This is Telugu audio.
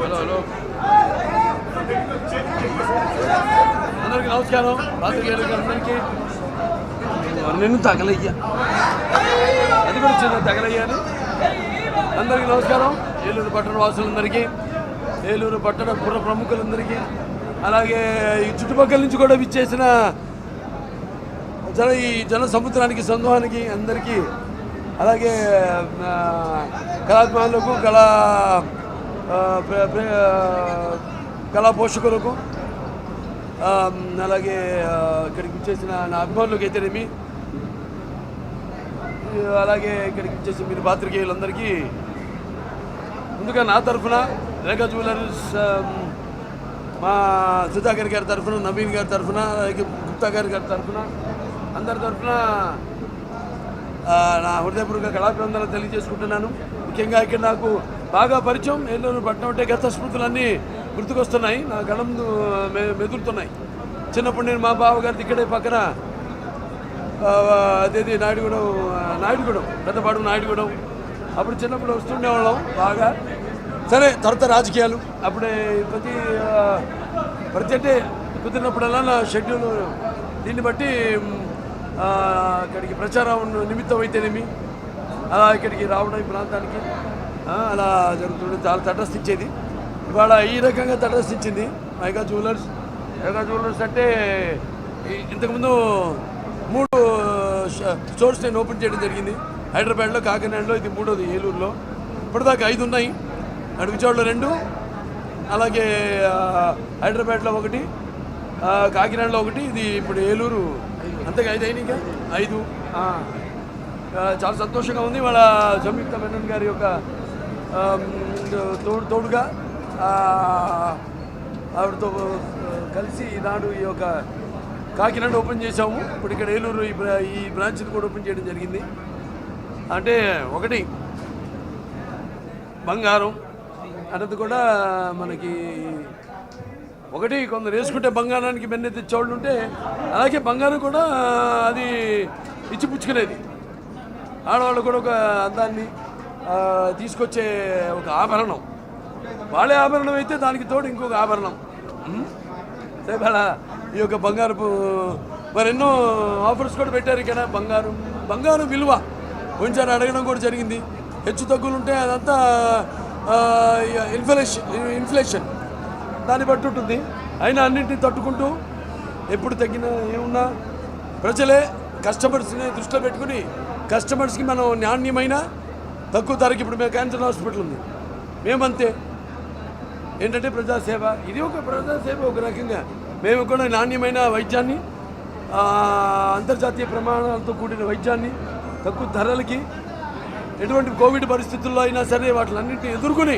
హలో హలో అందరికీ నమస్కారం. పాత్రికేయులకి అందరికీ నేను తగలయ్యా, అది కూడా చిన్న తగలయ్యాను. అందరికీ నమస్కారం. ఏలూరు పట్టణ వాసులందరికీ, ఏలూరు పట్టణ పుర ప్రముఖులందరికీ, అలాగే ఈ చుట్టుపక్కల నుంచి కూడా విచ్చేసిన ఈ జన సముద్రానికి సందోహానికి అందరికీ, అలాగే కళాత్మకులకు కళా పోషకులకు, అలాగే ఇక్కడికి వచ్చేసిన నా అభిమానులకు అయితేనేమి, అలాగే ఇక్కడికి వచ్చేసి మీరు పాత్రికేయులందరికీ ముందుగా నా తరఫున రేఖా జ్యువెలర్స్ మా సుధాకర్ గారి తరఫున, నవీన్ గారి తరఫున, అలాగే గుప్తా గారి తరఫున, అందరి తరఫున నా హృదయపూర్వక కళాభివందనలు తెలియజేసుకుంటున్నాను. ముఖ్యంగా ఇక్కడ నాకు బాగా పరిచయం ఏలూరు పట్టణం అంటే గత స్మృతులన్నీ గుర్తుకొస్తున్నాయి, నా గళం మెదులుతున్నాయి. చిన్నప్పుడు నేను మా బావగారిది ఇక్కడే పక్కన అదేది నాయుడుగూడెం పెద్దపాడు నాయుడుగూడెం, అప్పుడు చిన్నప్పుడు వస్తుండేవాళ్ళం బాగా. సరే, తర్వాత రాజకీయాలు అప్పుడే ప్రతి అంటే కుదిరినప్పుడల్లా నా షెడ్యూల్ దీన్ని బట్టి ఇక్కడికి ప్రచారం నిమిత్తం అయితేనేమి అలా ఇక్కడికి రావడం ఈ ప్రాంతానికి అలా జరుగుతుంది. చాలా తటస్థించేది. ఇవాళ ఈ రకంగా తటస్థించింది రేఖా జ్యువెలర్స్. రేఖా జ్యువెలర్స్ అంటే ఇంతకుముందు 3 స్టోర్స్ నేను ఓపెన్ చేయడం జరిగింది. హైదరాబాద్లో, కాకినాడలో, ఇది 3వది ఏలూరులో. ఇప్పటిదాకా 5 ఉన్నాయి. అటు విజయవాడలో 2, అలాగే హైదరాబాద్లో 1, కాకినాడలో 1, ఇది ఇప్పుడు ఏలూరు. అంతగా 5 అయినాయి, ఇంకా 5. చాలా సంతోషంగా ఉంది. వాళ్ళ సంయుక్త మేనన్ గారి యొక్క తోడుగా ఆవిడతో కలిసి ఈనాడు ఈ యొక్క కాకినాడ ఓపెన్ చేసాము. ఇప్పుడు ఇక్కడ ఏలూరు ఈ బ్రాంచ్ని కూడా ఓపెన్ చేయడం జరిగింది. అంటే ఒకటి బంగారం అన్నది కూడా మనకి ఒకటి, కొందరు వేసుకుంటే బంగారానికి బెన్నెత్తి తెచ్చేవాళ్ళు ఉంటే, అలాగే బంగారం కూడా అది ఇచ్చిపుచ్చుకునేది. ఆడవాళ్ళు కూడా ఒక అందాన్ని తీసుకొచ్చే ఒక ఆభరణం. వాళ్ళే ఆభరణం అయితే దానికి తోడు ఇంకొక ఆభరణం. ఇవాళ ఈ యొక్క బంగారపు మరి ఎన్నో ఆఫర్స్ కూడా పెట్టారు ఇక్కడ. బంగారం విలువ కొంచెం అడగడం కూడా జరిగింది. హెచ్చు తగ్గులు ఉంటే అదంతా ఇన్ఫ్లేషన్ దాన్ని బట్టి ఉంటుంది. అయినా అన్నింటినీ తట్టుకుంటూ ఎప్పుడు తగ్గినా ఏమున్నా ప్రజలే కస్టమర్స్ని దృష్టిలో పెట్టుకుని కస్టమర్స్కి మనం నాణ్యమైన తక్కువ ధరకి, ఇప్పుడు మేము క్యాన్సర్ హాస్పిటల్ ఉంది, మేమంతే ఏంటంటే ప్రజాసేవ, ఇది ఒక ప్రజాసేవ ఒక రకంగా. మేము కూడా నాణ్యమైన వైద్యాన్ని, అంతర్జాతీయ ప్రమాణాలతో కూడిన వైద్యాన్ని తక్కువ ధరలకి, ఎటువంటి కోవిడ్ పరిస్థితుల్లో అయినా సరే వాటిలన్నింటినీ ఎదుర్కొని